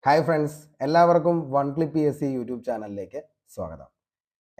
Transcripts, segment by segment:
Hi friends, എല്ലാവർക്കും one clip PSC YouTube ചാനലിലേക്ക് സ്വാഗതം.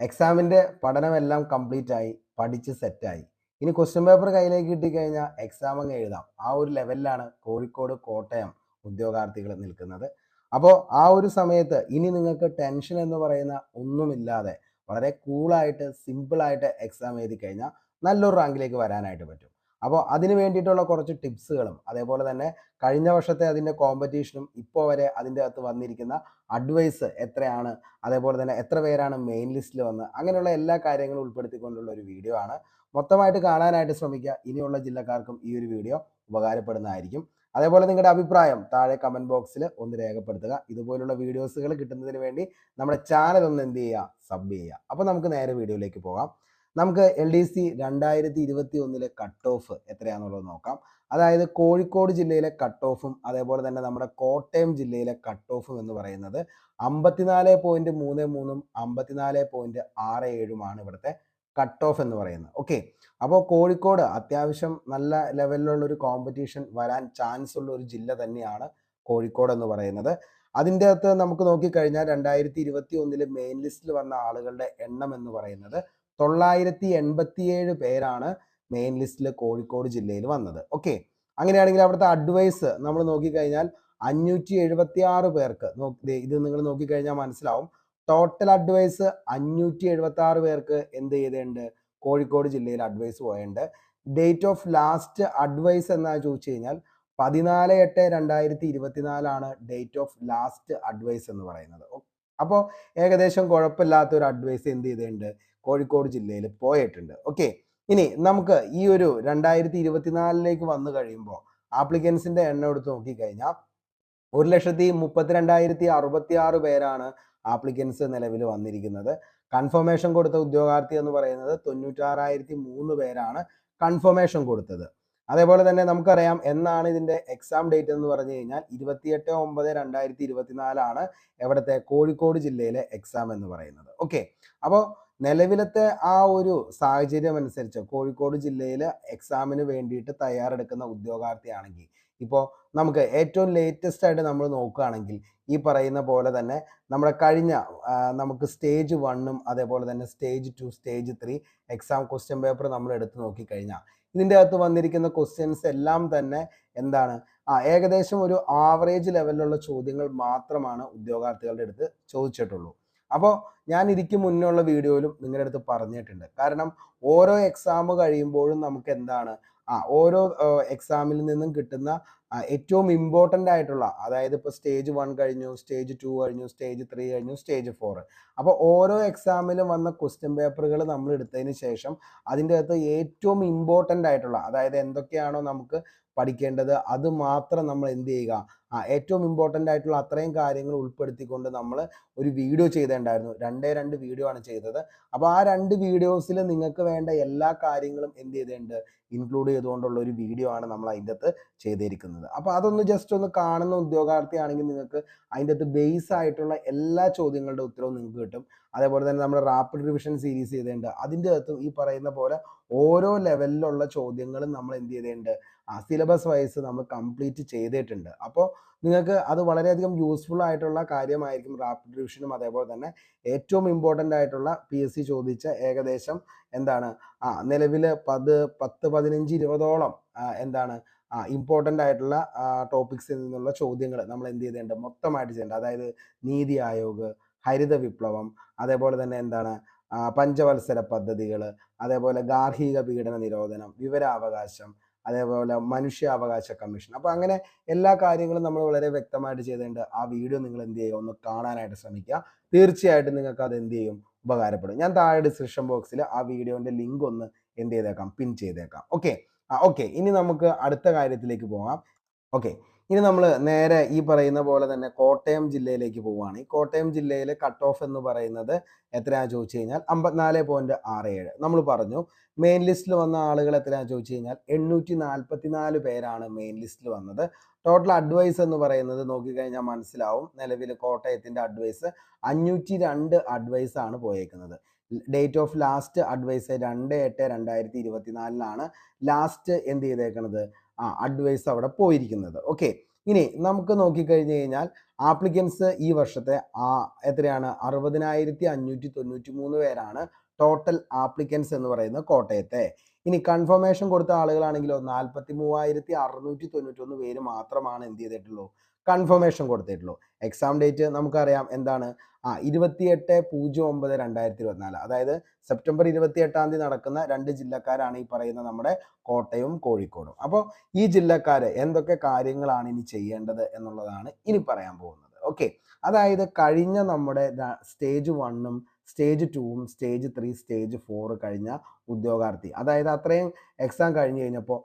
എക്സാമിൻ്റെ പഠനമെല്ലാം കംപ്ലീറ്റ് ആയി, പഠിച്ച് സെറ്റായി. ഇനി ക്വസ്റ്റ്യൻ പേപ്പർ കയ്യിലേക്ക് കിട്ടിക്കഴിഞ്ഞാൽ എക്സാം അങ്ങ് എഴുതാം. ആ ഒരു ലെവലിലാണ് കോഴിക്കോട്, കോട്ടയം ഉദ്യോഗാർത്ഥികൾ നിൽക്കുന്നത്. അപ്പോൾ ആ ഒരു സമയത്ത് ഇനി നിങ്ങൾക്ക് ടെൻഷൻ എന്ന് പറയുന്ന ഒന്നുമില്ലാതെ വളരെ കൂളായിട്ട് സിമ്പിളായിട്ട് എക്സാം എഴുതി കഴിഞ്ഞാൽ നല്ലൊരു റാങ്കിലേക്ക് വരാനായിട്ട് പറ്റും. അപ്പോൾ അതിന് വേണ്ടിയിട്ടുള്ള കുറച്ച് ടിപ്സുകളും അതേപോലെ തന്നെ കഴിഞ്ഞ വർഷത്തെ അതിൻ്റെ കോമ്പറ്റീഷനും ഇപ്പോൾ വരെ അതിൻ്റെ അകത്ത് വന്നിരിക്കുന്ന അഡ്വൈസ് എത്രയാണ്, അതേപോലെ തന്നെ എത്ര പേരാണ് മെയിൻ ലിസ്റ്റിൽ വന്ന്, അങ്ങനെയുള്ള എല്ലാ കാര്യങ്ങളും ഉൾപ്പെടുത്തിക്കൊണ്ടുള്ള ഒരു വീഡിയോ ആണ്. മൊത്തമായിട്ട് കാണാനായിട്ട് ശ്രമിക്കുക. ഇനിയുള്ള ജില്ലക്കാർക്കും ഈ ഒരു വീഡിയോ ഉപകാരപ്പെടുന്നതായിരിക്കും. അതേപോലെ നിങ്ങളുടെ അഭിപ്രായം താഴെ കമൻറ്റ് ബോക്സിൽ ഒന്ന് രേഖപ്പെടുത്തുക. ഇതുപോലുള്ള വീഡിയോസുകൾ കിട്ടുന്നതിന് വേണ്ടി നമ്മുടെ ചാനൽ ഒന്ന് എന്ത് ചെയ്യുക, സബ് ചെയ്യുക. അപ്പോൾ നമുക്ക് നേരെ വീഡിയോയിലേക്ക് പോകാം. നമുക്ക് LDC 2021 കട്ട് ഓഫ് എത്രയാണെന്നുള്ളത് നോക്കാം. അതായത് കോഴിക്കോട് ജില്ലയിലെ കട്ട് ഓഫും അതേപോലെ തന്നെ നമ്മുടെ കോട്ടയം ജില്ലയിലെ കട്ട് ഓഫും എന്ന് പറയുന്നത് 54.33 54.67 ഇവിടുത്തെ കട്ട് ഓഫ് എന്ന് പറയുന്നത്. ഓക്കെ, അപ്പോൾ കോഴിക്കോട് അത്യാവശ്യം നല്ല ലെവലിലുള്ള ഒരു കോമ്പറ്റീഷൻ വരാൻ ചാൻസ് ഉള്ള ഒരു ജില്ല തന്നെയാണ് കോഴിക്കോട് എന്ന് പറയുന്നത്. അതിൻ്റെ അകത്ത് നമുക്ക് നോക്കിക്കഴിഞ്ഞാൽ 2021 മെയിൻ ലിസ്റ്റിൽ വന്ന ആളുകളുടെ എണ്ണം എന്ന് പറയുന്നത് 987 പേരാണ് മെയിൻ ലിസ്റ്റിൽ കോഴിക്കോട് ജില്ലയിൽ വന്നത്. ഓക്കെ, അങ്ങനെയാണെങ്കിൽ അവിടുത്തെ അഡ്വൈസ് നമ്മൾ നോക്കിക്കഴിഞ്ഞാൽ 576 പേർക്ക് ഇത് നിങ്ങൾ നോക്കിക്കഴിഞ്ഞാൽ മനസ്സിലാവും. ടോട്ടൽ അഡ്വൈസ് 576 പേർക്ക് എന്ത് ചെയ്തിട്ടുണ്ട്, കോഴിക്കോട് ജില്ലയിൽ അഡ്വൈസ് പോയിട്ടുണ്ട്. ഡേറ്റ് ഓഫ് ലാസ്റ്റ് അഡ്വൈസ് എന്നാ ചോദിച്ചു കഴിഞ്ഞാൽ 14/8/2024 ഡേറ്റ് ഓഫ് ലാസ്റ്റ് അഡ്വൈസ് എന്ന് പറയുന്നത്. അപ്പോൾ ഏകദേശം കുഴപ്പമില്ലാത്തൊരു അഡ്വൈസ് എന്ത് ചെയ്തിട്ടുണ്ട്, കോഴിക്കോട് ജില്ലയിൽ പോയിട്ടുണ്ട്. ഓക്കെ, ഇനി നമുക്ക് ഈ ഒരു 2024 വന്നു കഴിയുമ്പോൾ ആപ്ലിക്കൻസിന്റെ എണ്ണം എടുത്ത് നോക്കിക്കഴിഞ്ഞാൽ 1,32,066 പേരാണ് ആപ്ലിക്കൻസ് നിലവിൽ വന്നിരിക്കുന്നത്. കൺഫർമേഷൻ കൊടുത്ത ഉദ്യോഗാർത്ഥി എന്ന് പറയുന്നത് 96,003 പേരാണ് കൺഫർമേഷൻ കൊടുത്തത്. അതേപോലെ തന്നെ നമുക്കറിയാം എന്നാണ് ഇതിന്റെ എക്സാം ഡേറ്റ് എന്ന് പറഞ്ഞു കഴിഞ്ഞാൽ 28/9/2024 എവിടുത്തെ കോഴിക്കോട് ജില്ലയിലെ എക്സാം എന്ന് പറയുന്നത്. ഓക്കെ, അപ്പോൾ നിലവിലത്തെ ആ ഒരു സാഹചര്യം അനുസരിച്ച് കോഴിക്കോട് ജില്ലയിൽ എക്സാമിന് വേണ്ടിയിട്ട് തയ്യാറെടുക്കുന്ന ഉദ്യോഗാർത്ഥിയാണെങ്കിൽ ഇപ്പോൾ നമുക്ക് ഏറ്റവും ലേറ്റസ്റ്റ് ആയിട്ട് നമ്മൾ നോക്കുകയാണെങ്കിൽ ഈ പറയുന്ന പോലെ തന്നെ നമ്മുടെ കഴിഞ്ഞ നമുക്ക് സ്റ്റേജ് 1 അതേപോലെ തന്നെ stage 2 stage 3 exam question paper നമ്മൾ എടുത്ത് നോക്കിക്കഴിഞ്ഞാൽ ഇതിൻ്റെ അകത്ത് വന്നിരിക്കുന്ന ക്വസ്റ്റ്യൻസ് എല്ലാം തന്നെ എന്താണ്, ഏകദേശം ഒരു ആവറേജ് ലെവലിലുള്ള ചോദ്യങ്ങൾ മാത്രമാണ് ഉദ്യോഗാർത്ഥികളുടെ അടുത്ത് ചോദിച്ചിട്ടുള്ളൂ. അപ്പോൾ ഞാൻ ഇതിക്ക് മുന്നുള്ള വീഡിയോയിലും നിങ്ങളുടെ അടുത്ത് പറഞ്ഞിട്ടുണ്ട്. കാരണം ഓരോ എക്സാം കഴിയുമ്പോഴും നമുക്ക് എന്താണ്, ഓരോ എക്സാമിൽ നിന്നും കിട്ടുന്ന ഏറ്റവും ഇമ്പോർട്ടൻ്റ് ആയിട്ടുള്ള, അതായത് ഇപ്പോൾ സ്റ്റേജ് 1 കഴിഞ്ഞു, സ്റ്റേജ് 2 കഴിഞ്ഞു, സ്റ്റേജ് 3 കഴിഞ്ഞു, സ്റ്റേജ് 4. അപ്പോൾ ഓരോ എക്സാമിലും വന്ന ക്വസ്റ്റ്യൻ പേപ്പറുകൾ നമ്മൾ എടുത്തതിന് ശേഷം അതിൻ്റെ അകത്ത് ഏറ്റവും ഇമ്പോർട്ടൻ്റ് ആയിട്ടുള്ള, അതായത് എന്തൊക്കെയാണോ നമുക്ക് പഠിക്കേണ്ടത് അത് മാത്രം നമ്മൾ എന്ത് ചെയ്യുക, ഏറ്റവും ഇമ്പോർട്ടൻ്റ് ആയിട്ടുള്ള അത്രയും കാര്യങ്ങൾ ഉൾപ്പെടുത്തിക്കൊണ്ട് നമ്മൾ ഒരു വീഡിയോ ചെയ്തിട്ടുണ്ടായിരുന്നു. 2 വീഡിയോ ആണ് ചെയ്തത്. അപ്പോൾ ആ 2 വീഡിയോസിൽ നിങ്ങൾക്ക് വേണ്ട എല്ലാ കാര്യങ്ങളും എന്ത് ചെയ്തിട്ടുണ്ട്, ഇൻക്ലൂഡ് ചെയ്തുകൊണ്ടുള്ള ഒരു വീഡിയോ ആണ് നമ്മൾ അതിൻ്റെ അകത്ത് ചെയ്തിരിക്കുന്നത്. അപ്പോൾ അതൊന്ന് ജസ്റ്റ് ഒന്ന് കാണുന്ന ഉദ്യോഗാർത്ഥിയാണെങ്കിൽ നിങ്ങൾക്ക് അതിൻ്റെ അകത്ത് ബേസ് ആയിട്ടുള്ള എല്ലാ ചോദ്യങ്ങളുടെ ഉത്തരവും നിങ്ങൾക്ക് കിട്ടും. അതേപോലെ തന്നെ നമ്മൾ റാപ്പിഡ് റിവിഷൻ സീരീസ് ചെയ്തിട്ടുണ്ട്. അതിൻ്റെ അകത്തും ഈ പറയുന്ന പോലെ ഓരോ ലെവലിലുള്ള ചോദ്യങ്ങളും നമ്മൾ എന്ത് ചെയ്തിട്ടുണ്ട്, സിലബസ് വൈസ് നമ്മൾ കംപ്ലീറ്റ് ചെയ്തിട്ടുണ്ട്. അപ്പോൾ നിങ്ങൾക്ക് അത് വളരെയധികം യൂസ്ഫുൾ ആയിട്ടുള്ള കാര്യമായിരിക്കും. റാപ്പിഡ് റിവിഷനും അതേപോലെ തന്നെ ഏറ്റവും ഇമ്പോർട്ടൻ്റ് ആയിട്ടുള്ള PSC ചോദിച്ച ഏകദേശം എന്താണ് നിലവിൽ 10-15-20ഓളം എന്താണ് ഇമ്പോർട്ടൻ്റ് ആയിട്ടുള്ള ടോപ്പിക്സിൽ നിന്നുള്ള ചോദ്യങ്ങൾ നമ്മൾ എന്ത് ചെയ്തിട്ടുണ്ട്, മൊത്തമായിട്ട് ചെയ്തിട്ടുണ്ട്. അതായത് നീതി ആയോഗ്, ഹരിത വിപ്ലവം, അതേപോലെ തന്നെ എന്താണ് പഞ്ചവത്സര പദ്ധതികൾ, അതേപോലെ ഗാർഹിക പീഡന നിരോധനം, വിവരാവകാശം, അതേപോലെ മനുഷ്യാവകാശ കമ്മീഷൻ. അപ്പോൾ അങ്ങനെ എല്ലാ കാര്യങ്ങളും നമ്മൾ വളരെ വ്യക്തമായിട്ട് ചെയ്തിട്ടുണ്ട്. ആ വീഡിയോ നിങ്ങൾ എന്ത് ചെയ്യുക, ഒന്ന് കാണാനായിട്ട് ശ്രമിക്കുക. തീർച്ചയായിട്ടും നിങ്ങൾക്ക് അത് എന്ത് ചെയ്യും, ഉപകാരപ്പെടും. ഞാൻ താഴെ ഡിസ്ക്രിപ്ഷൻ ബോക്സിൽ ആ വീഡിയോൻ്റെ ലിങ്ക് ഒന്ന് എന്ത് ചെയ്തേക്കാം, പിൻ ചെയ്തേക്കാം. ഓക്കെ, ഓക്കെ, ഇനി നമുക്ക് അടുത്ത കാര്യത്തിലേക്ക് പോകാം. ഓക്കെ, ഇനി നമ്മൾ നേരെ ഈ പറയുന്ന പോലെ തന്നെ കോട്ടയം ജില്ലയിലേക്ക് പോവുകയാണ്. ഈ കോട്ടയം ജില്ലയിലെ കട്ട് ഓഫ് എന്ന് പറയുന്നത് എത്രയാണെന്ന് ചോദിച്ചു കഴിഞ്ഞാൽ 54.67. നമ്മൾ പറഞ്ഞു മെയിൻ ലിസ്റ്റിൽ വന്ന ആളുകൾ എത്രയാണെന്ന് ചോദിച്ചു കഴിഞ്ഞാൽ 844 പേരാണ് മെയിൻ ലിസ്റ്റിൽ വന്നത്. ടോട്ടൽ അഡ്വൈസ് എന്ന് പറയുന്നത് നോക്കിക്കഴിഞ്ഞാൽ മനസ്സിലാവും. നിലവിൽ കോട്ടയത്തിൻ്റെ അഡ്വൈസ് 502 അഡ്വൈസ് ആണ് പോയേക്കുന്നത്. Date of last advice 2/8/2024 last എന്ത് ചെയ്തേക്കുന്നത്, അഡ്വൈസ് അവിടെ പോയിരിക്കുന്നത്. ഓക്കെ, ഇനി നമുക്ക് നോക്കിക്കഴിഞ്ഞ് കഴിഞ്ഞാൽ ആപ്ലിക്കൻസ് ഈ വർഷത്തെ എത്രയാണ് 60,593 പേരാണ് ടോട്ടൽ ആപ്ലിക്കൻസ് എന്ന് പറയുന്നത് കോട്ടയത്തെ. ഇനി കൺഫർമേഷൻ കൊടുത്ത ആളുകളാണെങ്കിലോ 43,691 പേര് മാത്രമാണ് എന്ത് ചെയ്തിട്ടുള്ളൂ, കൺഫർമേഷൻ കൊടുത്തിട്ടുള്ളൂ. എക്സാം ഡേറ്റ് നമുക്കറിയാം എന്താണ്, 28/09/2024, അതായത് സെപ്റ്റംബർ 28 നടക്കുന്ന 2 ജില്ലക്കാരാണ് ഈ പറയുന്ന നമ്മുടെ കോട്ടയവും കോഴിക്കോടും. അപ്പോൾ ഈ ജില്ലക്കാർ എന്തൊക്കെ കാര്യങ്ങളാണ് ഇനി ചെയ്യേണ്ടത് എന്നുള്ളതാണ് ഇനി പറയാൻ പോകുന്നത്. ഓക്കെ, അതായത് കഴിഞ്ഞ നമ്മുടെ സ്റ്റേജ് 1ഉം സ്റ്റേജ് 2ഉം സ്റ്റേജ് 3 സ്റ്റേജ് 4 കഴിഞ്ഞ ഉദ്യോഗാർത്ഥി, അതായത് അത്രയും എക്സാം കഴിഞ്ഞ് കഴിഞ്ഞപ്പോൾ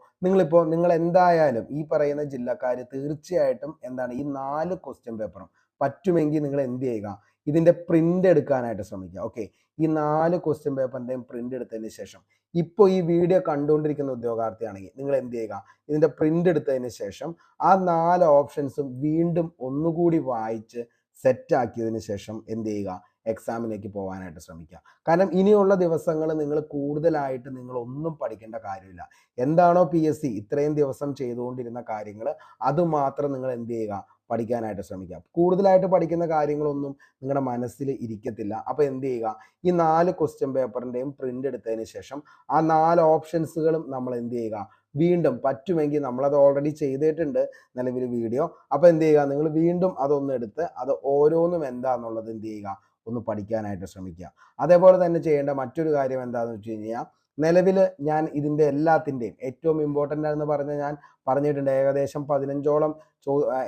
നിങ്ങൾ എന്തായാലും ഈ പറയുന്ന ജില്ലക്കാർ തീർച്ചയായിട്ടും എന്താണ്, ഈ 4 ക്വസ്റ്റ്യൻ പേപ്പറും പറ്റുമെങ്കിൽ നിങ്ങൾ എന്ത് ചെയ്യുക, ഇതിൻ്റെ പ്രിൻ്റ് എടുക്കാനായിട്ട് ശ്രമിക്കുക. ഓക്കെ, ഈ 4 ക്വസ്റ്റ്യൻ പേപ്പറിൻ്റെയും പ്രിൻ്റ് എടുത്തതിന് ശേഷം ഇപ്പോൾ ഈ വീഡിയോ കണ്ടുകൊണ്ടിരിക്കുന്ന ഉദ്യോഗാർത്ഥിയാണെങ്കിൽ നിങ്ങൾ എന്ത് ചെയ്യുക, ഇതിൻ്റെ പ്രിൻ്റ് എടുത്തതിന് ശേഷം ആ 4 ഓപ്ഷൻസും വീണ്ടും ഒന്നുകൂടി വായിച്ച് സെറ്റാക്കിയതിന് ശേഷം എന്ത് ചെയ്യുക, എക്സാമിലേക്ക് പോകാനായിട്ട് ശ്രമിക്കുക. കാരണം ഇനിയുള്ള ദിവസങ്ങൾ നിങ്ങൾ കൂടുതലായിട്ട് നിങ്ങളൊന്നും പഠിക്കേണ്ട കാര്യമില്ല. എന്താണോ PSC ഇത്രയും ദിവസം ചെയ്തുകൊണ്ടിരുന്ന കാര്യങ്ങൾ അതുമാത്രം നിങ്ങൾ എന്ത് ചെയ്യുക, പഠിക്കാനായിട്ട് ശ്രമിക്കുക. കൂടുതലായിട്ട് പഠിക്കുന്ന കാര്യങ്ങളൊന്നും നിങ്ങളുടെ മനസ്സിൽ ഇരിക്കത്തില്ല. അപ്പോൾ എന്ത് ചെയ്യുക, ഈ 4 ക്വസ്റ്റ്യൻ പേപ്പറിൻ്റെയും പ്രിൻ്റ് എടുത്തതിന് ശേഷം ആ 4 ഓപ്ഷൻസുകളും നമ്മൾ എന്ത് ചെയ്യുക, വീണ്ടും പറ്റുമെങ്കിൽ നമ്മളത് ഓൾറെഡി ചെയ്തിട്ടുണ്ട് നിലവിൽ വീഡിയോ. അപ്പോൾ എന്ത് ചെയ്യുക, നിങ്ങൾ വീണ്ടും അതൊന്ന് എടുത്ത് അത് ഓരോന്നും എന്താണെന്നുള്ളത് എന്ത് ചെയ്യുക, ഒന്ന് പഠിക്കാനായിട്ട് ശ്രമിക്കുക. അതേപോലെ തന്നെ ചെയ്യേണ്ട മറ്റൊരു കാര്യം എന്താണെന്ന് വെച്ച് കഴിഞ്ഞാൽ, നിലവിൽ ഞാൻ ഇതിൻ്റെ എല്ലാത്തിൻ്റെയും ഏറ്റവും ഇമ്പോർട്ടൻ്റ് എന്ന് പറഞ്ഞ് ഞാൻ പറഞ്ഞിട്ടുണ്ട്. ഏകദേശം 15ഓളം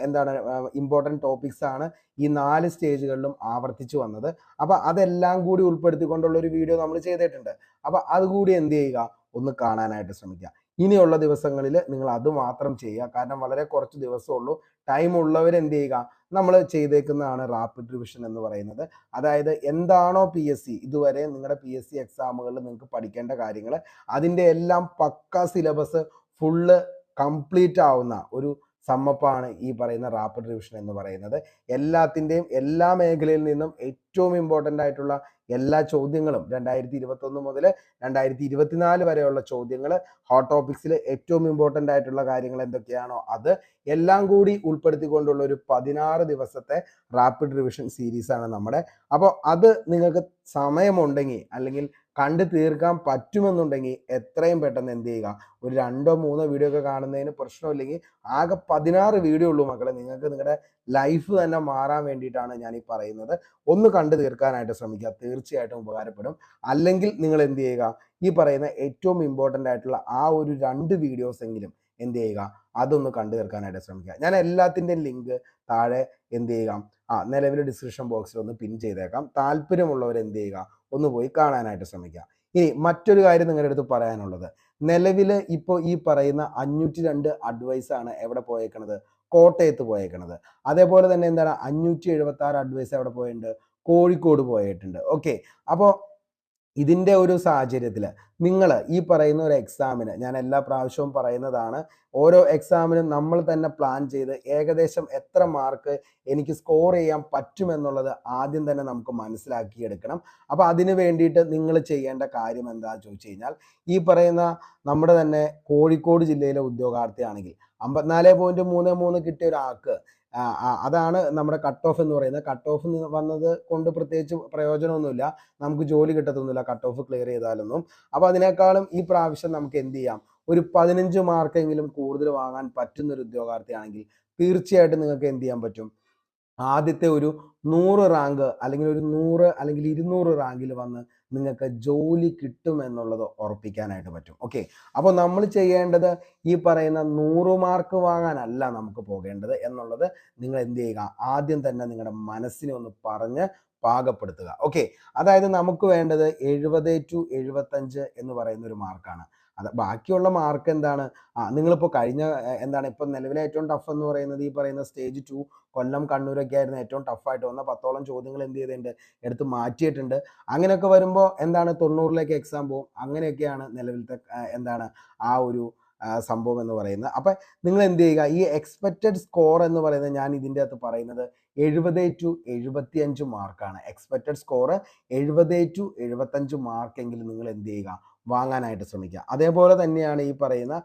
എന്താണ് ഇമ്പോർട്ടൻറ്റ് ടോപ്പിക്സ് ആണ് ഈ 4 സ്റ്റേജുകളിലും ആവർത്തിച്ച് വന്നത്. അപ്പോൾ അതെല്ലാം കൂടി ഉൾപ്പെടുത്തിക്കൊണ്ടുള്ള ഒരു വീഡിയോ നമ്മൾ ചെയ്തിട്ടുണ്ട്. അപ്പോൾ അതുകൂടി എന്ത് ചെയ്യുക, ഒന്ന് കാണാനായിട്ട് ശ്രമിക്കുക. ഇനിയുള്ള ദിവസങ്ങളിൽ നിങ്ങൾ അത് മാത്രം ചെയ്യുക. കാരണം വളരെ കുറച്ച് ദിവസമുള്ളൂ. ടൈം ഉള്ളവർ എന്ത് ചെയ്യുക, നമ്മൾ ചെയ്തേക്കുന്നതാണ് റാപ്പിഡ് റിവിഷൻ എന്ന് പറയുന്നത്. അതായത് എന്താണോ PSC ഇതുവരെ നിങ്ങളുടെ PSC എക്സാമുകളിൽ നിങ്ങൾക്ക് പഠിക്കേണ്ട കാര്യങ്ങൾ അതിൻ്റെ എല്ലാം പക്ക സിലബസ് ഫുള്ള് കംപ്ലീറ്റ് ആവുന്ന ഒരു സമ്മപ്പാണ് ഈ പറയുന്ന റാപ്പിഡ് റിവിഷൻ എന്ന് പറയുന്നത്. എല്ലാത്തിൻ്റെയും എല്ലാ മേഖലയിൽ നിന്നും ഏറ്റവും ഇമ്പോർട്ടൻ്റ് ആയിട്ടുള്ള എല്ലാ ചോദ്യങ്ങളും 2021 മുതൽ 2024 വരെയുള്ള ചോദ്യങ്ങൾ, ഹോട്ട് ടോപ്പിക്സിൽ ഏറ്റവും ഇമ്പോർട്ടൻ്റ് ആയിട്ടുള്ള കാര്യങ്ങൾ എന്തൊക്കെയാണോ അത് എല്ലാം കൂടി ഉൾപ്പെടുത്തിക്കൊണ്ടുള്ള ഒരു 16 ദിവസത്തെ റാപ്പിഡ് റിവിഷൻ സീരീസാണ് നമ്മുടെ. അപ്പോൾ അത് നിങ്ങൾക്ക് സമയമുണ്ടെങ്കിൽ അല്ലെങ്കിൽ കണ്ടു തീർക്കാൻ പറ്റുമെന്നുണ്ടെങ്കിൽ എത്രയും പെട്ടെന്ന് എന്ത് ചെയ്യുക, ഒരു 2-3 വീഡിയോ ഒക്കെ കാണുന്നതിന് പ്രശ്നമില്ലെങ്കിൽ ആകെ 16 വീഡിയോ ഉള്ളൂ മക്കളെ. നിങ്ങൾക്ക് നിങ്ങളുടെ ലൈഫ് തന്നെ മാറാൻ വേണ്ടിയിട്ടാണ് ഞാൻ ഈ പറയുന്നത്. ഒന്ന് കണ്ടു തീർക്കാനായിട്ട് ശ്രമിക്കുക, തീർച്ചയായിട്ടും ഉപകാരപ്പെടും. അല്ലെങ്കിൽ നിങ്ങൾ എന്ത് ചെയ്യുക, ഈ പറയുന്ന ഏറ്റവും ഇമ്പോർട്ടൻ്റ് ആയിട്ടുള്ള ആ ഒരു 2 വീഡിയോസ് എങ്കിലും എന്ത് ചെയ്യുക, അതൊന്ന് കണ്ടു തീർക്കാനായിട്ട് ശ്രമിക്കുക. ഞാൻ എല്ലാത്തിൻ്റെയും ലിങ്ക് താഴെ എന്ത് ചെയ്യുക, നിലവിൽ ഡിസ്ക്രിപ്ഷൻ ബോക്സിൽ ഒന്ന് പിൻ ചെയ്തേക്കാം. താല്പര്യമുള്ളവർ എന്ത് ചെയ്യുക, ഒന്ന് പോയി കാണാനായിട്ട് ശ്രമിക്കുക. ഇനി മറ്റൊരു കാര്യം നിങ്ങളുടെ അടുത്ത് പറയാനുള്ളത്, നിലവിൽ ഇപ്പോൾ ഈ പറയുന്ന 502 അഡ്വൈസാണ് എവിടെ പോയേക്കണത്, കോട്ടയത്ത് പോയേക്കണത്. അതേപോലെ തന്നെ എന്താണ് 576 അഡ്വൈസ് എവിടെ പോയിട്ടുണ്ട്, കോഴിക്കോട് പോയിട്ടുണ്ട്. ഓക്കെ, അപ്പോൾ ഇതിൻ്റെ ഒരു സാഹചര്യത്തിൽ നിങ്ങൾ ഈ പറയുന്ന ഒരു എക്സാമിന്, ഞാൻ എല്ലാ പ്രാവശ്യവും പറയുന്നതാണ്, ഓരോ എക്സാമിനും നമ്മൾ തന്നെ പ്ലാൻ ചെയ്ത് ഏകദേശം എത്ര മാർക്ക് എനിക്ക് സ്കോർ ചെയ്യാൻ പറ്റുമെന്നുള്ളത് ആദ്യം തന്നെ നമുക്ക് മനസ്സിലാക്കിയെടുക്കണം. അപ്പോൾ അതിന് വേണ്ടിയിട്ട് നിങ്ങൾ ചെയ്യേണ്ട കാര്യം എന്താണെന്ന് ചോദിച്ചു കഴിഞ്ഞാൽ, ഈ പറയുന്ന നമ്മുടെ തന്നെ കോഴിക്കോട് ജില്ലയിലെ ഉദ്യോഗാർത്ഥിയാണെങ്കിൽ 54.33 കിട്ടിയ ഒരാൾക്ക് അതാണ് നമ്മുടെ കട്ട് ഓഫ് എന്ന് പറയുന്നത്. കട്ട് ഓഫ് വന്നത് കൊണ്ട് പ്രത്യേകിച്ച് പ്രയോജനമൊന്നുമില്ല, നമുക്ക് ജോലി കിട്ടത്തൊന്നുമില്ല കട്ട് ഓഫ് ക്ലിയർ ചെയ്താലൊന്നും. അപ്പോൾ അതിനേക്കാളും ഈ പ്രാവശ്യം നമുക്ക് എന്ത് ചെയ്യാം, ഒരു 15 മാർക്കെങ്കിലും കൂടുതൽ വാങ്ങാൻ പറ്റുന്ന ഒരു ഉദ്യോഗാർത്ഥിയാണെങ്കിൽ തീർച്ചയായിട്ടും നിങ്ങൾക്ക് എന്ത് ചെയ്യാൻ പറ്റും, ആദ്യത്തെ ഒരു 100 റാങ്ക് അല്ലെങ്കിൽ ഒരു 100 അല്ലെങ്കിൽ 200 റാങ്കിൽ വന്ന് നിങ്ങൾക്ക് ജോലി കിട്ടും എന്നുള്ളത് ഉറപ്പിക്കാനായിട്ട് പറ്റും. ഓക്കെ, അപ്പോൾ നമ്മൾ ചെയ്യേണ്ടത് ഈ പറയുന്ന 100 മാർക്ക് വാങ്ങാനല്ല നമുക്ക് പോകേണ്ടത് എന്നുള്ളത് നിങ്ങൾ എന്ത് ചെയ്യുക, ആദ്യം തന്നെ നിങ്ങളുടെ മനസ്സിനെ ഒന്ന് പറഞ്ഞ് പാകപ്പെടുത്തുക. ഓക്കെ, അതായത് നമുക്ക് വേണ്ടത് 70-75 എന്ന് പറയുന്ന ഒരു മാർക്കാണ്. അത് ബാക്കിയുള്ള മാർക്ക് എന്താണ്, നിങ്ങളിപ്പോൾ കഴിഞ്ഞ എന്താണ് ഇപ്പം നിലവിലെ ഏറ്റവും ടഫ് എന്ന് പറയുന്നത് ഈ പറയുന്ന സ്റ്റേജ് 2 കൊല്ലം കണ്ണൂരൊക്കെ ആയിരുന്നു ഏറ്റവും ടഫായിട്ട് വന്ന 10ഓളം ചോദ്യങ്ങൾ എന്ത് ചെയ്തിട്ടുണ്ട്, എടുത്ത് മാറ്റിയിട്ടുണ്ട്. അങ്ങനെയൊക്കെ വരുമ്പോൾ എന്താണ് 90ലേക്ക് എക്സാം പോകും. അങ്ങനെയൊക്കെയാണ് നിലവിലത്തെ എന്താണ് ആ ഒരു സംഭവം എന്ന് പറയുന്നത്. അപ്പം നിങ്ങൾ എന്ത് ചെയ്യുക, ഈ എക്സ്പെക്റ്റഡ് സ്കോർ എന്ന് പറയുന്നത് ഞാൻ ഇതിൻ്റെ അകത്ത് പറയുന്നത് 70-75 മാർക്കാണ്. എക്സ്പെക്റ്റഡ് സ്കോർ 70-75 മാർക്കെങ്കിലും നിങ്ങൾ എന്ത് ചെയ്യുക, വാങ്ങാനായിട്ട് ശ്രമിക്കുക. അതേപോലെ തന്നെയാണ് ഈ പറയുന്ന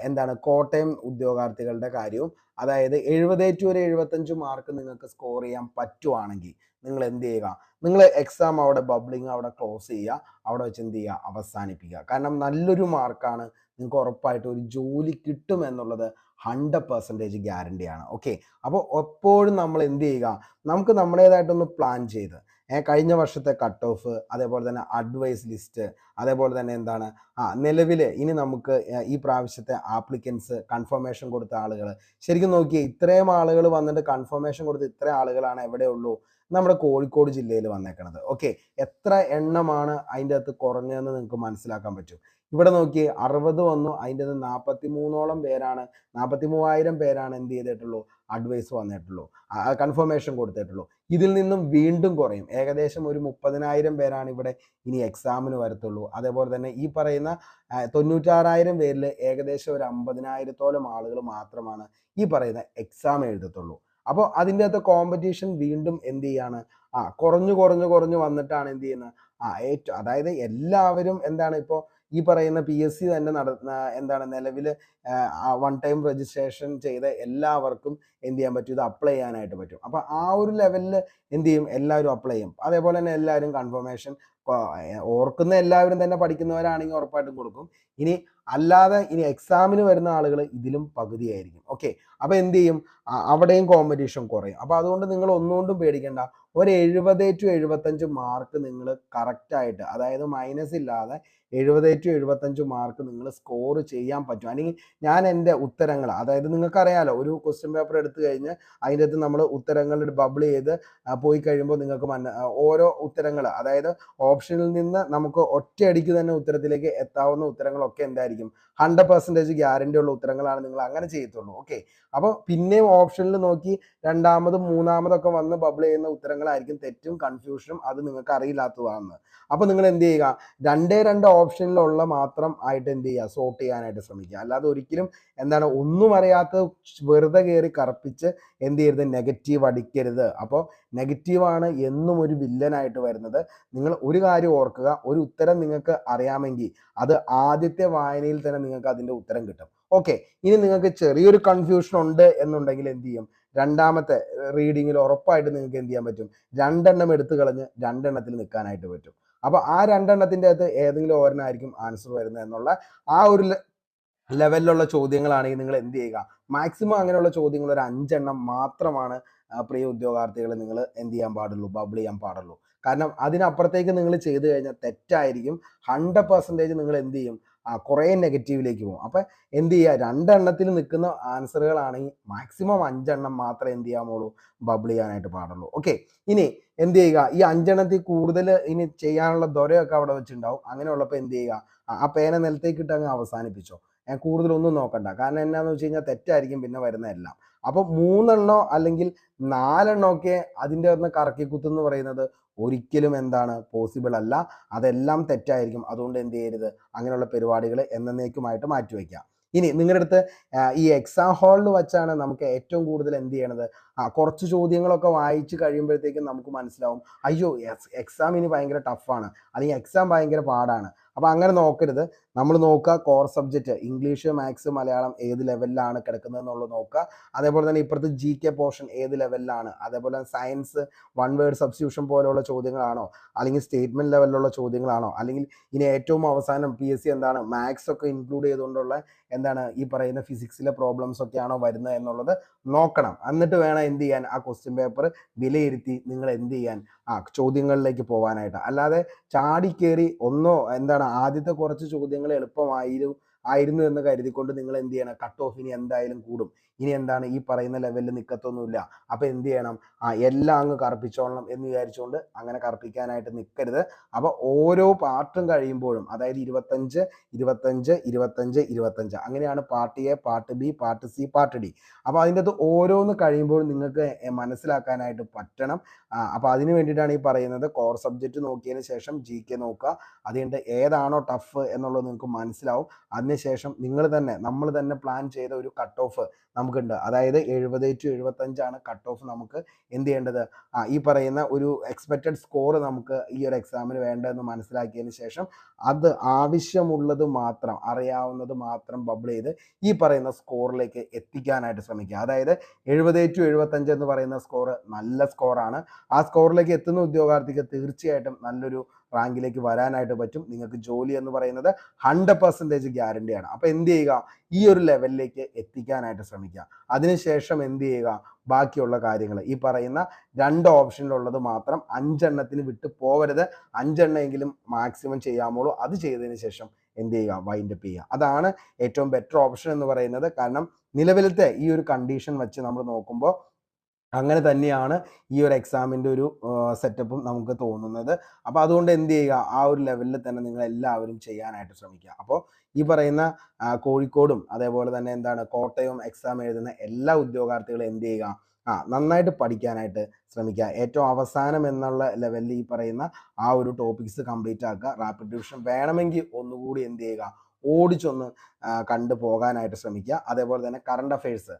എന്താണ് കോട്ടയം ഉദ്യോഗാർത്ഥികളുടെ കാര്യവും, അതായത് 70 to 75 മാർക്ക് നിങ്ങൾക്ക് സ്കോർ ചെയ്യാൻ പറ്റുവാണെങ്കിൽ നിങ്ങൾ എന്ത് ചെയ്യുക, നിങ്ങൾ എക്സാം അവിടെ ബബ്ലിങ് അവിടെ ക്ലോസ് ചെയ്യുക, അവിടെ വെച്ച് എന്ത് ചെയ്യുക, അവസാനിപ്പിക്കുക. കാരണം നല്ലൊരു മാർക്കാണ്, നിങ്ങൾക്ക് ഉറപ്പായിട്ട് ഒരു ജോലി കിട്ടും എന്നുള്ളത് 100% ഗ്യാരണ്ടിയാണ്. ഓക്കെ, അപ്പോൾ എപ്പോഴും നമ്മൾ എന്ത് ചെയ്യുക, നമുക്ക് നമ്മുടേതായിട്ടൊന്ന് പ്ലാൻ ചെയ്ത് കഴിഞ്ഞ വർഷത്തെ കട്ട് ഓഫ്, അതേപോലെ തന്നെ അഡ്വൈസ് ലിസ്റ്റ്, അതേപോലെ തന്നെ എന്താണ് നിലവിൽ ഇനി നമുക്ക് ഈ പ്രാവശ്യത്തെ ആപ്ലിക്കൻസ് കൺഫർമേഷൻ കൊടുത്ത ആളുകൾ ശരിക്കും നോക്കിയേ, ഇത്രയും ആളുകൾ വന്നിട്ട് കൺഫർമേഷൻ കൊടുത്ത് ഇത്രയും ആളുകളാണ് എവിടെ ഉള്ളൂ, നമ്മുടെ കോഴിക്കോട് ജില്ലയിൽ വന്നേക്കണത്. ഓക്കെ, എത്ര എണ്ണമാണ് അതിൻ്റെ അകത്ത് കുറഞ്ഞതെന്ന് നിങ്ങൾക്ക് മനസ്സിലാക്കാൻ പറ്റും. ഇവിടെ നോക്കി 60 വന്നു, അതിൻ്റെ 43ഓളം പേരാണ്, 43,000 പേരാണ് എന്ത് ചെയ്തിട്ടുള്ളൂ, അഡ്വൈസ് വന്നിട്ടുള്ളൂ, കൺഫർമേഷൻ കൊടുത്തിട്ടുള്ളൂ. ഇതിൽ നിന്നും വീണ്ടും കുറയും, ഏകദേശം ഒരു 30,000 പേരാണ് ഇവിടെ ഇനി എക്സാമിന് വരത്തുള്ളൂ. അതേപോലെ തന്നെ ഈ പറയുന്ന 96,000 പേരിൽ ഏകദേശം ഒരു 50,000-ഓളം ആളുകൾ മാത്രമാണ് ഈ പറയുന്ന എക്സാം എഴുതത്തുള്ളൂ. അപ്പോൾ അതിൻ്റെ അകത്ത് കോമ്പറ്റീഷൻ വീണ്ടും എന്ത് ചെയ്യാണ്, കുറഞ്ഞു വന്നിട്ടാണ് എന്ത് ചെയ്യുന്നത്, ഏറ്റവും, അതായത് എല്ലാവരും എന്താണ് ഇപ്പോൾ ഈ പറയുന്ന PSC തന്നെ എന്താണ് നിലവിൽ വൺ ടൈം രജിസ്ട്രേഷൻ ചെയ്ത എല്ലാവർക്കും എന്ത് ചെയ്യാൻ പറ്റും, ഇത് അപ്ലൈ ചെയ്യാനായിട്ട് പറ്റും. അപ്പോൾ ആ ഒരു ലെവലിൽ എന്ത് ചെയ്യും, എല്ലാവരും അപ്ലൈ ചെയ്യും. അതേപോലെ തന്നെ എല്ലാവരും കൺഫർമേഷൻ ഓർക്കുന്ന എല്ലാവരും തന്നെ പഠിക്കുന്നവരാണെങ്കിൽ ഉറപ്പായിട്ടും കൊടുക്കും. ഇനി അല്ലാതെ ഇനി എക്സാമിന് വരുന്ന ആളുകൾ ഇതിലും പകുതിയായിരിക്കും. ഓക്കെ, അപ്പോൾ എന്ത് ചെയ്യും, അവിടെയും കോമ്പറ്റീഷൻ കുറയും. അപ്പോൾ അതുകൊണ്ട് നിങ്ങൾ ഒന്നുകൊണ്ടും പേടിക്കേണ്ട, ഒരു 70 to 75 മാർക്ക് നിങ്ങൾ കറക്റ്റായിട്ട്, അതായത് മൈനസ് ഇല്ലാതെ 70 to 75 മാർക്ക് നിങ്ങൾ സ്കോർ ചെയ്യാൻ പറ്റും. അല്ലെങ്കിൽ ഞാൻ എൻ്റെ ഉത്തരങ്ങൾ, അതായത് നിങ്ങൾക്കറിയാലോ, ഒരു ക്വസ്റ്റ്യൻ പേപ്പർ എടുത്തു കഴിഞ്ഞ് അതിൻ്റെ അകത്ത് നമ്മൾ ഉത്തരങ്ങൾ ബബിൾ ചെയ്ത് പോയി കഴിയുമ്പോൾ നിങ്ങൾക്ക് ഓരോ ഉത്തരങ്ങൾ, അതായത് ഓപ്ഷനിൽ നിന്ന് നമുക്ക് ഒറ്റയടിക്ക് തന്നെ ഉത്തരത്തിലേക്ക് എത്താവുന്ന ഉത്തരങ്ങളൊക്കെ എന്തായിരിക്കും, 100% ഗ്യാരണ്ടി ഉള്ള ഉത്തരങ്ങളാണ് നിങ്ങൾ അങ്ങനെ ചെയ്യത്തുള്ളൂ. ഓക്കെ, അപ്പോൾ പിന്നെയും ഓപ്ഷനിൽ നോക്കി രണ്ടാമതും മൂന്നാമതൊക്കെ വന്ന് ബബിൾ ചെയ്യുന്ന ഉത്തരങ്ങളായിരിക്കും തെറ്റും കൺഫ്യൂഷനും, അത് നിങ്ങൾക്ക് അറിയില്ലാത്തതാണ്. അപ്പോൾ നിങ്ങൾ എന്ത് ചെയ്യുക, 2 ഓപ്ഷനിലുള്ള മാത്രം ആയിട്ട് എന്ത് ചെയ്യുക, സോർട്ട് ചെയ്യാനായിട്ട് ശ്രമിക്കുക. അല്ലാതെ ഒരിക്കലും എന്താണ് ഒന്നും അറിയാത്ത വെറുതെ കയറി കറപ്പിച്ച് എന്ത് ചെയ്യരുത്, നെഗറ്റീവ് അടിക്കരുത്. അപ്പോൾ നെഗറ്റീവാണ് എന്നും ഒരു വില്ലനായിട്ട് വരുന്നത്. നിങ്ങൾ ഒരു കാര്യം ഓർക്കുക, ഒരു ഉത്തരം നിങ്ങൾക്ക് അറിയാമെങ്കിൽ അത് ആദ്യത്തെ വായനയിൽ തന്നെ നിങ്ങൾക്ക് അതിൻ്റെ ഉത്തരം കിട്ടും. ഓക്കെ, ഇനി നിങ്ങൾക്ക് ചെറിയൊരു കൺഫ്യൂഷൻ ഉണ്ട് എന്നുണ്ടെങ്കിൽ എന്ത് ചെയ്യും, രണ്ടാമത്തെ റീഡിങ്ങിൽ ഉറപ്പായിട്ട് നിങ്ങൾക്ക് എന്ത് ചെയ്യാൻ പറ്റും, 2 എണ്ണം എടുത്തു കളഞ്ഞ് 2 എണ്ണത്തിൽ നിൽക്കാനായിട്ട് പറ്റും. അപ്പോൾ ആ 2 എണ്ണത്തിൻ്റെ അകത്ത് ഏതെങ്കിലും ഒരെണ്ണമായിരിക്കും ആൻസർ വരുന്നത് എന്നുള്ള ആ ഒരു ലെവലിലുള്ള ചോദ്യങ്ങളാണെങ്കിൽ നിങ്ങൾ എന്ത് ചെയ്യുക, മാക്സിമം അങ്ങനെയുള്ള ചോദ്യങ്ങൾ ഒരു 5 എണ്ണം മാത്രമാണ് പ്രിയ ഉദ്യോഗാർത്ഥികൾ നിങ്ങൾ എന്ത് ചെയ്യാൻ പാടുള്ളൂ, ബബിൾ ചെയ്യാൻ പാടുള്ളൂ. കാരണം അതിനപ്പുറത്തേക്ക് നിങ്ങൾ ചെയ്തു കഴിഞ്ഞാൽ തെറ്റായിരിക്കും. 100% നിങ്ങൾ എന്ത് ചെയ്യും, കുറേ നെഗറ്റീവിലേക്ക് പോകും. അപ്പം എന്ത് ചെയ്യുക, 2 എണ്ണത്തിൽ നിൽക്കുന്ന ആൻസറുകളാണെങ്കിൽ മാക്സിമം 5 എണ്ണം മാത്രമേ എന്ത് ചെയ്യാമുള്ളൂ, ബബിൾ ചെയ്യാനായിട്ട് പാടുള്ളൂ. ഓക്കെ, ഇനി എന്ത് ചെയ്യുക, ഈ 5 എണ്ണത്തിൽ കൂടുതൽ ഇനി ചെയ്യാനുള്ള ദൊരയൊക്കെ അവിടെ വെച്ചിട്ടുണ്ടാവും. അങ്ങനെയുള്ളപ്പോൾ എന്ത് ചെയ്യുക, ആ പേന നിലത്തേക്ക് ഇട്ട് അങ്ങ് അവസാനിപ്പിച്ചോ, കൂടുതലൊന്നും നോക്കണ്ട. കാരണം എന്നാന്ന് വെച്ച് കഴിഞ്ഞാൽ തെറ്റായിരിക്കും പിന്നെ വരുന്ന എല്ലാം. അപ്പോൾ 3 എണ്ണോ അല്ലെങ്കിൽ 4 എണ്ണോ ഒക്കെ അതിൻ്റെ അകത്ത് കറക്കി കുത്തെന്ന് പറയുന്നത് ഒരിക്കലും എന്താണ് പോസിബിൾ അല്ല. അതെല്ലാം തെറ്റായിരിക്കും. അതുകൊണ്ട് എന്ത് ചെയ്യരുത്, അങ്ങനെയുള്ള പരിപാടികൾ എന്നേക്കുമായിട്ട് മാറ്റിവെക്കാം. ഇനി നിങ്ങളുടെ അടുത്ത് ഈ എക്സാം ഹാളിൽ വെച്ചാണ് നമുക്ക് ഏറ്റവും കൂടുതൽ എന്ത് ചെയ്യണത്, കുറച്ച് ചോദ്യങ്ങളൊക്കെ വായിച്ച് കഴിയുമ്പോഴത്തേക്കും നമുക്ക് മനസ്സിലാവും, അയ്യോ എക്സാം ഇനി ഭയങ്കര ടഫാണ്, അല്ലെങ്കിൽ എക്സാം ഭയങ്കര പാടാണ്. അപ്പോൾ അങ്ങനെ നോക്കരുത്. നമ്മൾ നോക്കുക, core subject English, maths, Malayalam ഏത് ലെവലിലാണ് കിടക്കുന്നത് എന്നുള്ളത് നോക്കുക. അതേപോലെ തന്നെ ഇപ്പുറത്ത് GK പോർഷൻ ഏത് ലെവലിലാണ്, അതേപോലെ സയൻസ് 1 വേർഡ് സബ്സ്റ്റിറ്റ്യൂഷൻ പോലെയുള്ള ചോദ്യങ്ങളാണോ, അല്ലെങ്കിൽ സ്റ്റേറ്റ്മെന്റ് ലെവലിലുള്ള ചോദ്യങ്ങളാണോ, അല്ലെങ്കിൽ ഇനി ഏറ്റവും അവസാനം PSC എന്താണ് മാത്സ് ഒക്കെ ഇൻക്ലൂഡ് ചെയ്തുകൊണ്ടുള്ള എന്താണ് ഈ പറയുന്ന ഫിസിക്സിലെ പ്രോബ്ലംസ് ഒക്കെയാണോ വരുന്നത് എന്നുള്ളത് നോക്കണം. എന്നിട്ട് വേണം എന്ത് ചെയ്യാൻ, ആ ക്വസ്റ്റ്യൻ പേപ്പർ വിലയിരുത്തി നിങ്ങൾ എന്ത് ചെയ്യാൻ, ചോദ്യങ്ങളിലേക്ക് പോകാനായിട്ട്. അല്ലാതെ ചാടിക്കേറി ഒന്നോ എന്താണ് ആദ്യത്തെ കുറച്ച് ചോദ്യങ്ങൾ എളുപ്പമായിരുന്നു എന്ന് കരുതിക്കൊണ്ട് നിങ്ങൾ എന്ത് ചെയ്യണം, കട്ട് ഓഫ് ഇനി എന്തായാലും കൂടും, ഇനി എന്താണ് ഈ പറയുന്ന ലെവലിൽ നിൽക്കത്തൊന്നുമില്ല, അപ്പോൾ എന്ത് ചെയ്യണം, എല്ലാം അങ്ങ് കറുപ്പിച്ചോളണം എന്ന് വിചാരിച്ചുകൊണ്ട് അങ്ങനെ കറുപ്പിക്കാനായിട്ട് നിൽക്കരുത്. അപ്പോൾ ഓരോ പാർട്ടും കഴിയുമ്പോഴും, അതായത് 25, 25, 25, 25 അങ്ങനെയാണ് part A, part B, part C, part D. അപ്പോൾ അതിൻ്റെ അകത്ത് ഓരോന്ന് കഴിയുമ്പോൾ നിങ്ങൾക്ക് മനസ്സിലാക്കാനായിട്ട് പറ്റണം. അപ്പോൾ അതിന് വേണ്ടിയിട്ടാണ് ഈ പറയുന്നത്, കോർ സബ്ജക്റ്റ് നോക്കിയതിന് ശേഷം GK നോക്കുക. അതുകൊണ്ട് ഏതാണോ ടഫ് എന്നുള്ളത് നിങ്ങൾക്ക് മനസ്സിലാവും. അതിനുശേഷം നമ്മൾ തന്നെ പ്ലാൻ ചെയ്ത ഒരു കട്ട് ഓഫ് നമുക്ക് നമുക്കുണ്ട്. അതായത് 70-75 കട്ട് ഓഫ് നമുക്ക് എന്ത് ചെയ്യേണ്ടത്, ഈ പറയുന്ന ഒരു എക്സ്പെക്റ്റഡ് സ്കോർ നമുക്ക് ഈ ഒരു എക്സാമിന് വേണ്ടതെന്ന് മനസ്സിലാക്കിയതിന് ശേഷം അത് ആവശ്യമുള്ളത് മാത്രം, അറിയാവുന്നത് മാത്രം ബബിൾ ചെയ്ത് ഈ പറയുന്ന സ്കോറിലേക്ക് എത്തിക്കാനായിട്ട് ശ്രമിക്കുക. അതായത് 70-75 എന്ന് പറയുന്ന സ്കോർ നല്ല സ്കോറാണ്. ആ സ്കോറിലേക്ക് എത്തുന്ന ഉദ്യോഗാർത്ഥിക്ക് തീർച്ചയായിട്ടും നല്ലൊരു റാങ്കിലേക്ക് വരാനായിട്ട് പറ്റും. നിങ്ങൾക്ക് ജോലി എന്ന് പറയുന്നത് 100% ഗ്യാരണ്ടിയാണ്. അപ്പോൾ എന്ത് ചെയ്യുക, ഈ ഒരു ലെവലിലേക്ക് എത്തിക്കാനായിട്ട് ശ്രമിക്കുക. അതിനുശേഷം എന്ത് ചെയ്യുക, ബാക്കിയുള്ള കാര്യങ്ങൾ ഈ പറയുന്ന 2 ഓപ്ഷനിലുള്ളത് മാത്രം 5 എണ്ണത്തിന് വിട്ട് പോവരുത്. 5 എണ്ണമെങ്കിലും മാക്സിമം ചെയ്യാമോളൂ. അത് ചെയ്തതിന് ശേഷം എന്ത് ചെയ്യുക, വൈൻഡപ്പ് ചെയ്യുക. അതാണ് ഏറ്റവും ബെറ്റർ ഓപ്ഷൻ എന്ന് പറയുന്നത്. കാരണം നിലവിലത്തെ ഈ ഒരു കണ്ടീഷൻ വെച്ച് നമ്മൾ നോക്കുമ്പോൾ അങ്ങനെ തന്നെയാണ് ഈ ഒരു എക്സാമിൻ്റെ ഒരു സെറ്റപ്പും നമുക്ക് തോന്നുന്നത്. അപ്പോൾ അതുകൊണ്ട് എന്ത് ചെയ്യുക, ആ ഒരു ലെവലിൽ തന്നെ നിങ്ങൾ എല്ലാവരും ചെയ്യാനായിട്ട് ശ്രമിക്കുക. അപ്പോൾ ഈ പറയുന്ന കോഴിക്കോടും അതേപോലെ തന്നെ എന്താണ് കോട്ടയവും എക്സാം എഴുതുന്ന എല്ലാ ഉദ്യോഗാർത്ഥികളും എന്ത് ചെയ്യുക, നന്നായിട്ട് പഠിക്കാനായിട്ട് ശ്രമിക്കുക. ഏറ്റവും അവസാനം എന്നുള്ള ലെവലിൽ ഈ പറയുന്ന ആ ഒരു ടോപ്പിക്സ് കംപ്ലീറ്റ് ആക്കുക. റാപ്പിഡ് റിവിഷൻ വേണമെങ്കിൽ ഒന്നുകൂടി എന്ത് ചെയ്യുക, ഓടിച്ചൊന്ന് കണ്ടു പോകാനായിട്ട് ശ്രമിക്കുക. അതേപോലെ തന്നെ കറണ്ട് അഫയേഴ്സ്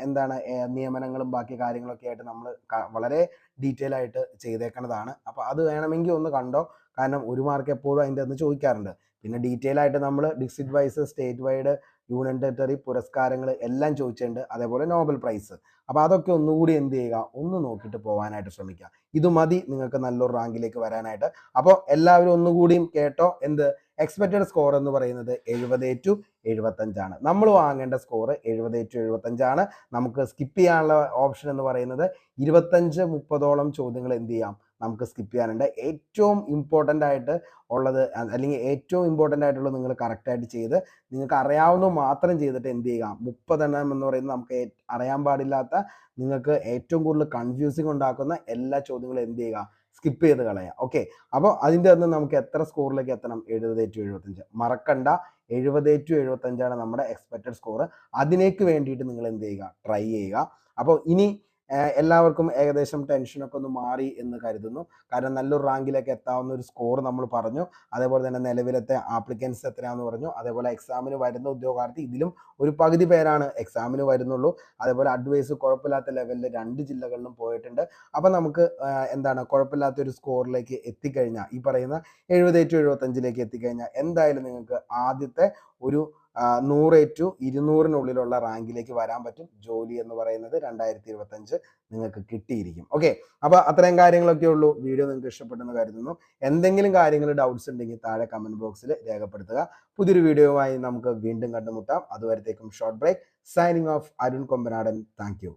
എന്താണ് നിയമനങ്ങളും ബാക്കി കാര്യങ്ങളൊക്കെ ആയിട്ട് നമ്മൾ വളരെ ഡീറ്റെയിൽ ആയിട്ട് ചെയ്തേക്കുന്നതാണ്. അപ്പോൾ അത് വേണമെങ്കിൽ ഒന്ന് കണ്ടോ. കാരണം 1 മാർക്ക് എപ്പോഴും അതിൻ്റെ ഒന്ന് ചോദിക്കാറുണ്ട്. പിന്നെ ഡീറ്റെയിൽ ആയിട്ട് നമ്മൾ district vice, state wide, union territory പുരസ്കാരങ്ങൾ എല്ലാം ചോദിച്ചിട്ടുണ്ട്. അതേപോലെ നോബൽ പ്രൈസ്. അപ്പോൾ അതൊക്കെ ഒന്നുകൂടി എന്ത് ചെയ്യുക, ഒന്ന് നോക്കിയിട്ട് പോകാനായിട്ട് ശ്രമിക്കുക. ഇത് മതി നിങ്ങൾക്ക് നല്ലൊരു റാങ്കിലേക്ക് വരാനായിട്ട്. അപ്പോൾ എല്ലാവരും ഒന്നുകൂടിയും കേട്ടോ, എന്ത് എക്സ്പെക്റ്റഡ് സ്കോർ എന്ന് പറയുന്നത് 70-75 നമ്മൾ വാങ്ങേണ്ട സ്കോർ 70-75. നമുക്ക് സ്കിപ്പ് ചെയ്യാനുള്ള ഓപ്ഷൻ എന്ന് പറയുന്നത് 25-30ഓളം ചോദ്യങ്ങൾ എന്ത് ചെയ്യാം, നമുക്ക് സ്കിപ്പ് ചെയ്യാനുണ്ട്. ഏറ്റവും ഇമ്പോർട്ടൻ്റ് ആയിട്ട് ഉള്ളത്, അല്ലെങ്കിൽ ഏറ്റവും ഇമ്പോർട്ടൻ്റ് ആയിട്ടുള്ളത് നിങ്ങൾ കറക്റ്റായിട്ട് ചെയ്ത് നിങ്ങൾക്ക് അറിയാവുന്നത് മാത്രം ചെയ്തിട്ട് എന്ത് ചെയ്യുക, 30 എണ്ണം എന്ന് പറയുന്നത് നമുക്ക് അറിയാൻ പാടില്ലാത്ത, നിങ്ങൾക്ക് ഏറ്റവും കൂടുതൽ കൺഫ്യൂസിങ് ഉണ്ടാക്കുന്ന എല്ലാ ചോദ്യങ്ങളും എന്ത് ചെയ്യുക, സ്കിപ്പ് ചെയ്ത് കളയുക. ഓക്കെ, അപ്പോൾ അതിൻ്റെ അന്ന് നമുക്ക് എത്ര സ്കോറിലേക്ക് എത്തണം, 70-75. മറക്കണ്ട, 70-75 നമ്മുടെ എക്സ്പെക്റ്റഡ് സ്കോർ. അതിലേക്ക് വേണ്ടിയിട്ട് നിങ്ങൾ എന്ത് ചെയ്യുക, ട്രൈ ചെയ്യുക. അപ്പോൾ ഇനി എല്ലാവർക്കും ഏകദേശം ടെൻഷനൊക്കെ ഒന്ന് മാറി എന്ന് കരുതുന്നു. കാരണം നല്ലൊരു റാങ്കിലേക്ക് എത്താവുന്ന ഒരു സ്കോർ നമ്മൾ പറഞ്ഞു. അതേപോലെ തന്നെ നിലവിലത്തെ ആപ്ലിക്കൻസ് എത്രയാണെന്ന് പറഞ്ഞു. അതേപോലെ എക്സാമിന് വരുന്ന ഉദ്യോഗാർത്ഥി ഇതിലും ഒരു പകുതി പേരാണ് എക്സാമിന് വരുന്നുള്ളൂ. അതേപോലെ അഡ്വൈസ് കുഴപ്പമില്ലാത്ത ലെവലിൽ 2 ജില്ലകളിലും പോയിട്ടുണ്ട്. അപ്പം നമുക്ക് എന്താണ് കുഴപ്പമില്ലാത്തൊരു സ്കോറിലേക്ക് എത്തിക്കഴിഞ്ഞാൽ, ഈ പറയുന്ന 70-75 എത്തിക്കഴിഞ്ഞാൽ എന്തായാലും നിങ്ങൾക്ക് ആദ്യത്തെ ഒരു 100-200 റാങ്കിലേക്ക് വരാൻ പറ്റും. ജോലി എന്ന് പറയുന്നത് 2025 നിങ്ങൾക്ക് കിട്ടിയിരിക്കും. ഓക്കെ, അപ്പോൾ അത്രയും കാര്യങ്ങളൊക്കെ ഉള്ളൂ. വീഡിയോ നിങ്ങൾക്ക് ഇഷ്ടപ്പെട്ടെന്ന് കരുതുന്നു. എന്തെങ്കിലും കാര്യങ്ങൾ ഡൗട്ട്സ് ഉണ്ടെങ്കിൽ താഴെ കമന്റ് ബോക്സിൽ രേഖപ്പെടുത്തുക. പുതിയൊരു വീഡിയോയുമായി നമുക്ക് വീണ്ടും കണ്ടുമുട്ടാം. അതുവരത്തേക്കും short break. Signing off, Arun Kombanadan. Thank U.